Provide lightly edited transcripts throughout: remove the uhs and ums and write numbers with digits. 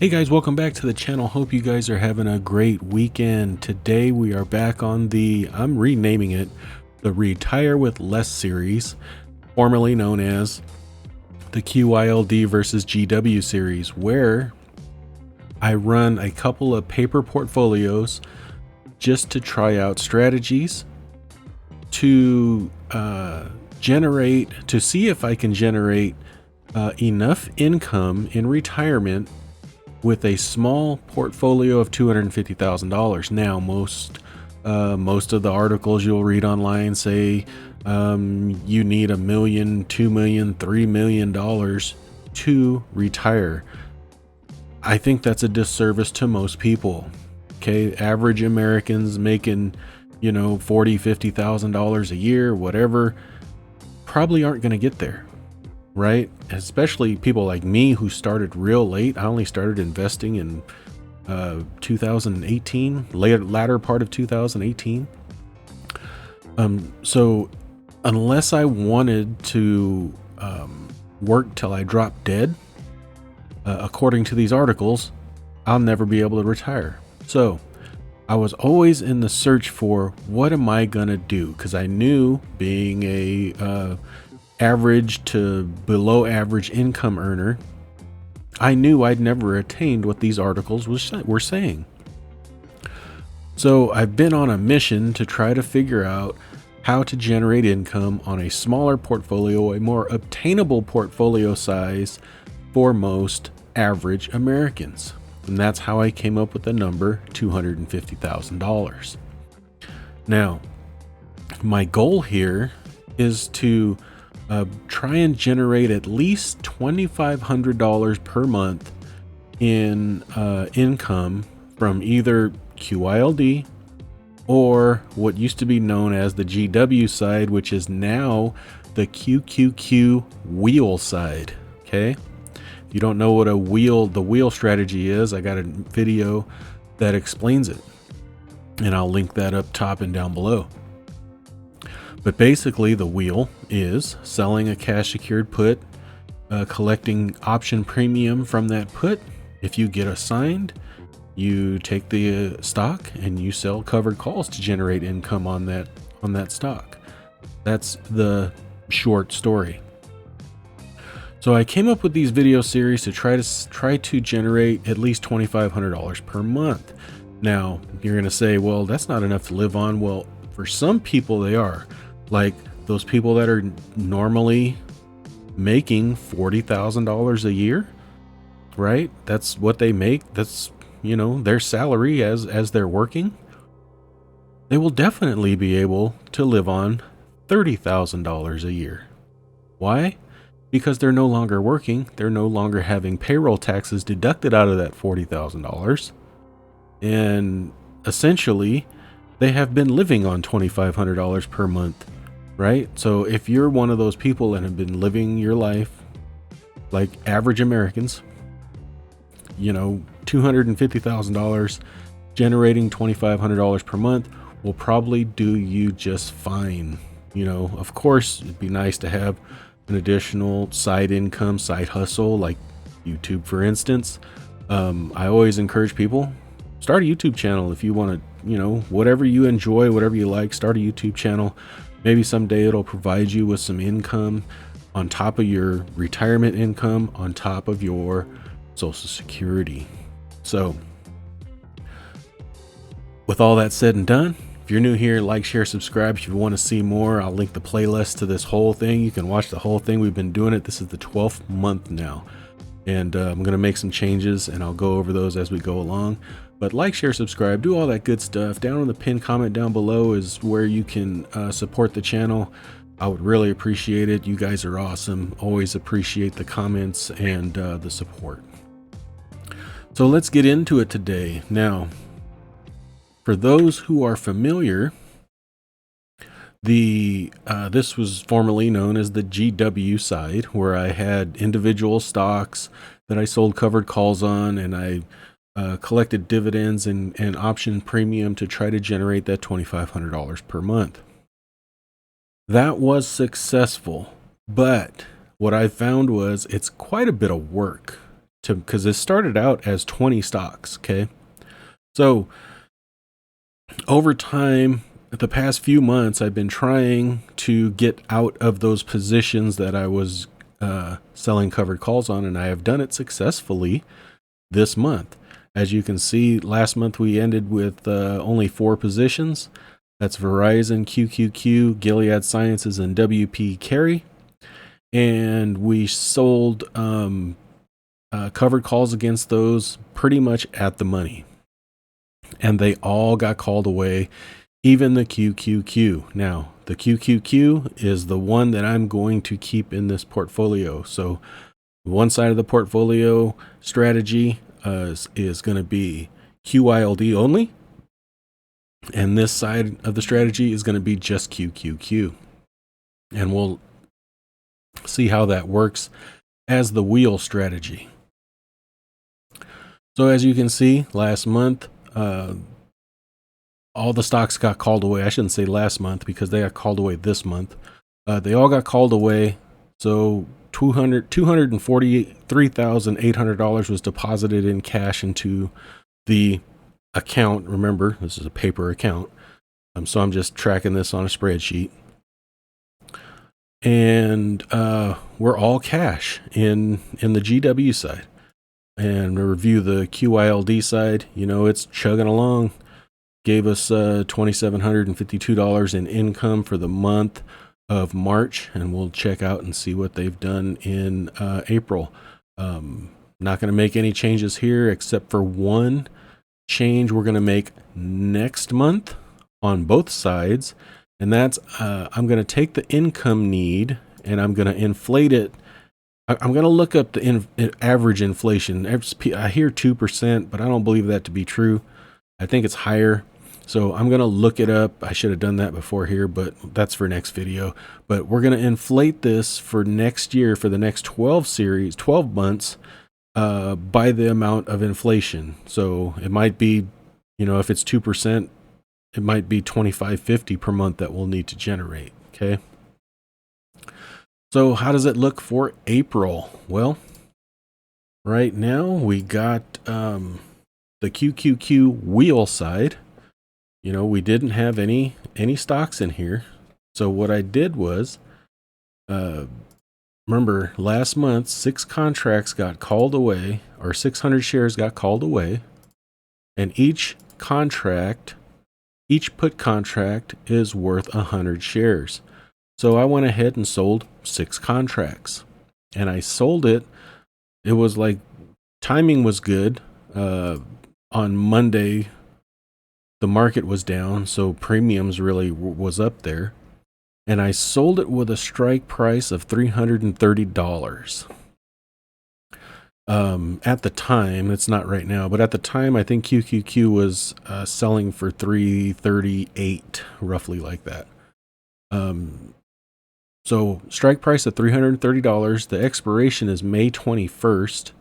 Hey guys, welcome back to the channel. Hope you guys are having a great weekend. Today we are back on I'm renaming it, the Retire with Less series, formerly known as the QYLD versus GW series, where I run a couple of paper portfolios just to try out strategies to see if I can generate enough income in retirement with a small portfolio of $250,000. Now, most of the articles you'll read online say you need $1 million, $2 million, $3 million to retire. I think that's a disservice to most people. Okay, average Americans making, $40,000, $50,000 a year, whatever, probably aren't going to get there. Right? Especially people like me who started real late. I only started investing in 2018, latter part of 2018. So unless I wanted to work till I drop dead, according to these articles, I'll never be able to retire. So I was always in the search for what am I gonna do? Because I knew being a average to below average income earner, I knew I'd never attained what these articles were saying. So I've been on a mission to try to figure out how to generate income on a smaller portfolio, a more obtainable portfolio size for most average Americans. And that's how I came up with the number $250,000. Now, my goal here is to try and generate at least $2,500 per month in income from either QYLD or what used to be known as the GW side, which is now the QQQ wheel side. Okay, if you don't know what the wheel strategy is, I got a video that explains it, and I'll link that up top and down below. But basically, the wheel is selling a cash secured put, collecting option premium from that put. If you get assigned, you take the stock and you sell covered calls to generate income on that stock. That's the short story. So I came up with these video series to try to generate at least $2,500 per month. Now, you're going to say, well, that's not enough to live on. Well, for some people they are. Like those people that are normally making $40,000 a year, right? That's what they make. That's, their salary as they're working. They will definitely be able to live on $30,000 a year. Why? Because they're no longer working. They're no longer having payroll taxes deducted out of that $40,000. And essentially, they have been living on $2,500 per month. Right? So if you're one of those people that have been living your life like average Americans, $250,000 generating $2,500 per month will probably do you just fine. Of course, it'd be nice to have an additional side income, side hustle, like YouTube, for instance. I always encourage people, start a YouTube channel if you want to, whatever you enjoy, whatever you like, start a YouTube channel. Maybe someday it'll provide you with some income on top of your retirement income, on top of your Social Security. So with all that said and done, if you're new here, like, share, subscribe. If you want to see more, I'll link the playlist to this whole thing. You can watch the whole thing. We've been doing it. This is the 12th month now. And I'm going to make some changes, and I'll go over those as we go along. But like, share, subscribe, do all that good stuff. Down in the pinned comment down below is where you can support the channel. I would really appreciate it. You guys are awesome. Always appreciate the comments and the support. So let's get into it today. Now, for those who are familiar, this was formerly known as the GW side, where I had individual stocks that I sold covered calls on, and I collected dividends and option premium to try to generate that $2,500 per month. That was successful, but what I found was it's quite a bit of work because it started out as 20 stocks. Okay. So over time, the past few months, I've been trying to get out of those positions that I was selling covered calls on, and I have done it successfully this month. As you can see, last month we ended with only 4 positions. That's Verizon, QQQ, Gilead Sciences, and WP Carey. And we sold covered calls against those pretty much at the money. And they all got called away, even the QQQ. Now, the QQQ is the one that I'm going to keep in this portfolio. So one side of the portfolio strategy is going to be QYLD only. And this side of the strategy is going to be just QQQ. And we'll see how that works as the wheel strategy. So as you can see, last month, all the stocks got called away. I shouldn't say last month because they got called away this month. They all got called away. So $243,800 was deposited in cash into the account. Remember, this is a paper account. So I'm just tracking this on a spreadsheet. And we're all cash in the GW side. And review the QYLD side. You know, it's chugging along. Gave us $2,752 in income for the month of March, and we'll check out and see what they've done in April. Not going to make any changes here except for one change we're going to make next month on both sides, and that's I'm going to take the income need and I'm going to inflate it. I'm going to look up the average inflation. I hear 2%, but I don't believe that to be true. I think it's higher. So I'm going to look it up. I should have done that before here, but that's for next video. But we're going to inflate this for next year, for the next 12 months, by the amount of inflation. So it might be, you know, if it's 2%, it might be $25.50 per month that we'll need to generate. Okay. So how does it look for April? Well, right now we got the QQQ wheel side. You know, we didn't have any stocks in here. So what I did was, remember last month, 6 contracts got called away, or 600 shares got called away. And each put contract is worth 100 shares. So I went ahead and sold 6 contracts, and I sold it. It was like timing was good. On Monday, the market was down, so premiums really was up there. And I sold it with a strike price of $330. At the time, it's not right now, but at the time, I think QQQ was selling for $338, roughly like that. So strike price of $330. The expiration is May 21st.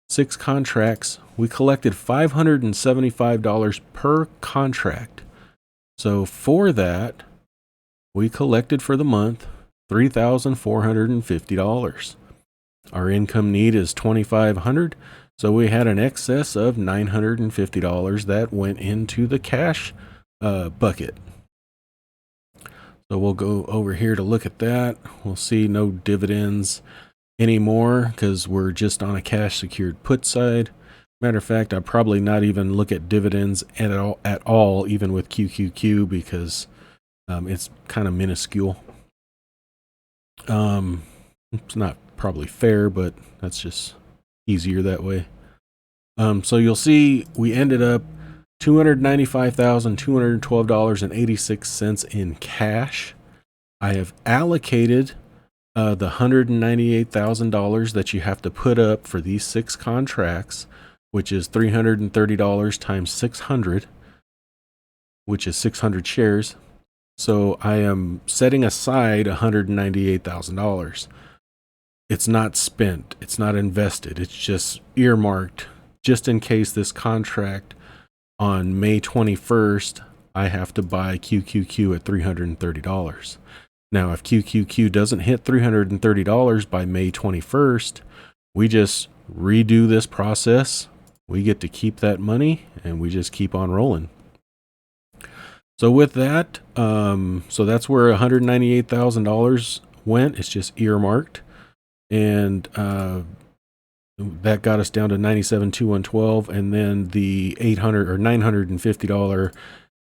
6 contracts. We collected $575 per contract. So for that, we collected for the month $3,450. Our income need is $2,500. So we had an excess of $950 that went into the cash bucket. So we'll go over here to look at that. We'll see no dividends anymore because we're just on a cash secured put side. Matter of fact, I'll probably not even look at dividends at all, even with QQQ, because it's kind of minuscule. It's not probably fair, but that's just easier that way. So you'll see we ended up $295,212.86 in cash. I have allocated the $198,000 that you have to put up for these 6 contracts, which is $330 times 600, which is 600 shares. So I am setting aside $198,000. It's not spent. It's not invested. It's just earmarked just in case this contract on May 21st, I have to buy QQQ at $330. Now, if QQQ doesn't hit $330 by May 21st, we just redo this process. We get to keep that money and we just keep on rolling. So with that, so that's where $198,000 went. It's just earmarked. And that got us down to 97,212, and then the $800 or $950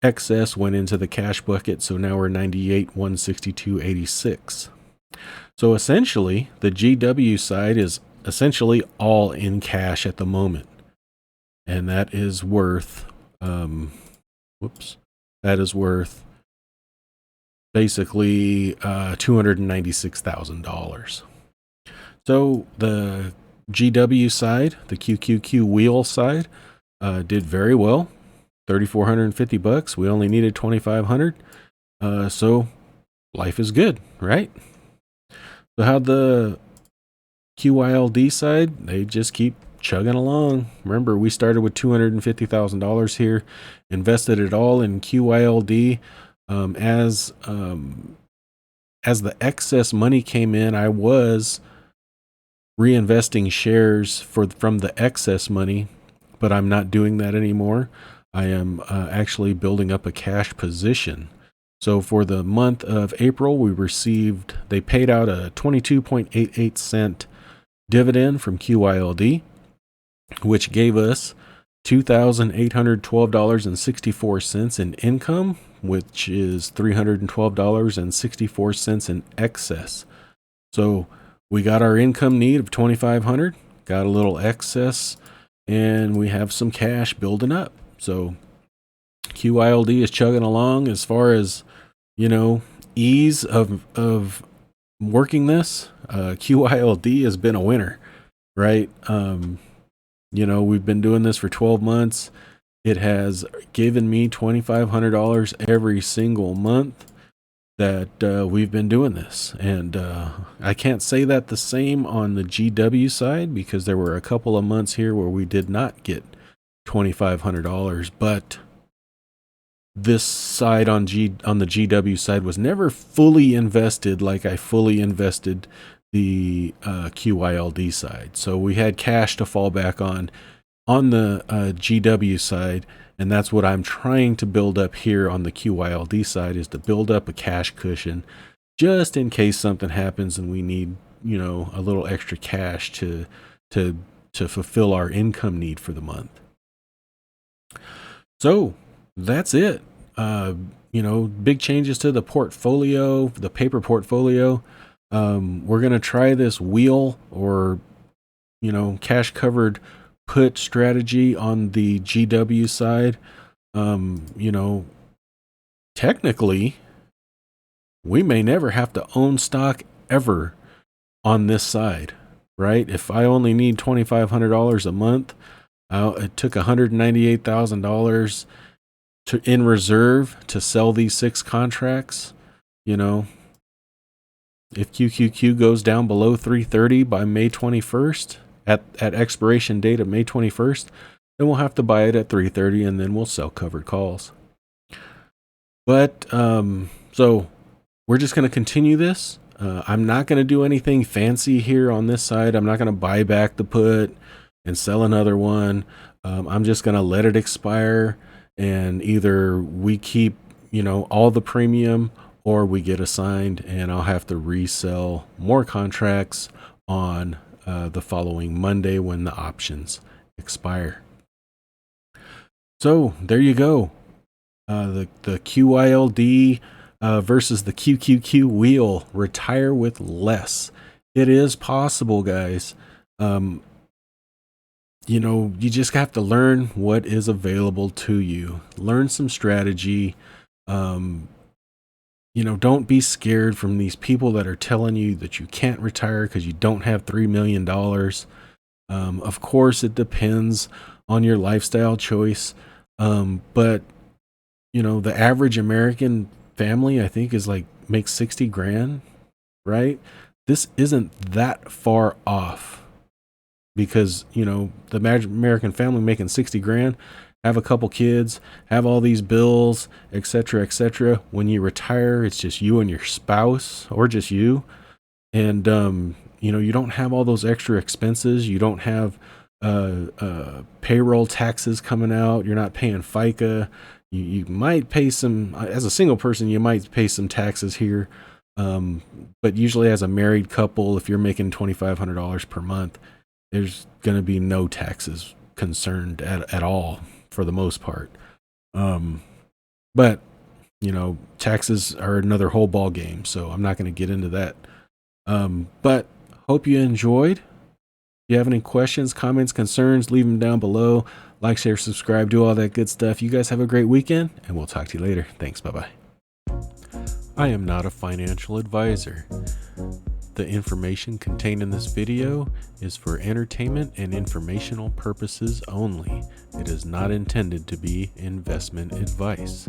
excess went into the cash bucket. So now we're 98,162.86. So essentially, the GW side is essentially all in cash at the moment, and that is worth that is worth basically $296,000. So the GW side, the QQQ wheel side, did very well. $3,450. We only needed $2,500. So life is good, right? So how'd the QYLD side? They just keep chugging along. Remember, we started with $250,000 here, invested it all in QYLD. As the excess money came in, I was reinvesting shares from the excess money, but I'm not doing that anymore. I am actually building up a cash position. So for the month of April, they paid out a 22.88 dividend from QYLD, which gave us $2,812.64 in income, which is $312.64 in excess. So we got our income need of $2,500, got a little excess, and we have some cash building up. So QYLD is chugging along. As far as, ease of working this, QYLD has been a winner, right? We've been doing this for 12 months. It has given me $2,500 every single month that we've been doing this. And I can't say that the same on the GW side, because there were a couple of months here where we did not get $2,500, but this side on the GW side was never fully invested like I fully invested the QYLD side. So we had cash to fall back on the GW side, and that's what I'm trying to build up here on the QYLD side, is to build up a cash cushion just in case something happens and we need, a little extra cash to fulfill our income need for the month. So that's it. Big changes to the portfolio, the paper portfolio. We're going to try this wheel or, cash covered put strategy on the GW side. Technically, we may never have to own stock ever on this side, right? If I only need $2,500 a month, it took $198,000 in reserve to sell these 6 contracts. If QQQ goes down below 330 by May 21st, at expiration date of May 21st, then we'll have to buy it at 330, and then we'll sell covered calls. But so we're just going to continue this. I'm not going to do anything fancy here on this side. I'm not going to buy back the put and sell another one. I'm just going to let it expire, and either we keep, all the premium, or we get assigned, and I'll have to resell more contracts on the following Monday when the options expire. So there you go. The QYLD versus the QQQ wheel. Retire with less. It is possible, guys. You just have to learn what is available to you. Learn some strategy. Don't be scared from these people that are telling you that you can't retire because you don't have $3 million. Of course, it depends on your lifestyle choice. But the average American family, I think, makes 60 grand, right? This isn't that far off, because, the American family making 60 grand, have a couple kids, have all these bills, etc., etc. When you retire, it's just you and your spouse, or just you. And, you don't have all those extra expenses. You don't have payroll taxes coming out. You're not paying FICA. You might pay some, as a single person, you might pay some taxes here. But usually as a married couple, if you're making $2,500 per month, there's going to be no taxes concerned at all for the most part. But taxes are another whole ball game, so I'm not going to get into that. But hope you enjoyed. If you have any questions, comments, concerns, leave them down below. Like, share, subscribe, do all that good stuff. You guys have a great weekend, and we'll talk to you later. Thanks. Bye-bye. I am not a financial advisor. The information contained in this video is for entertainment and informational purposes only. It is not intended to be investment advice.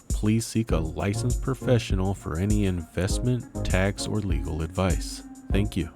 Please seek a licensed professional for any investment, tax, or legal advice. Thank you.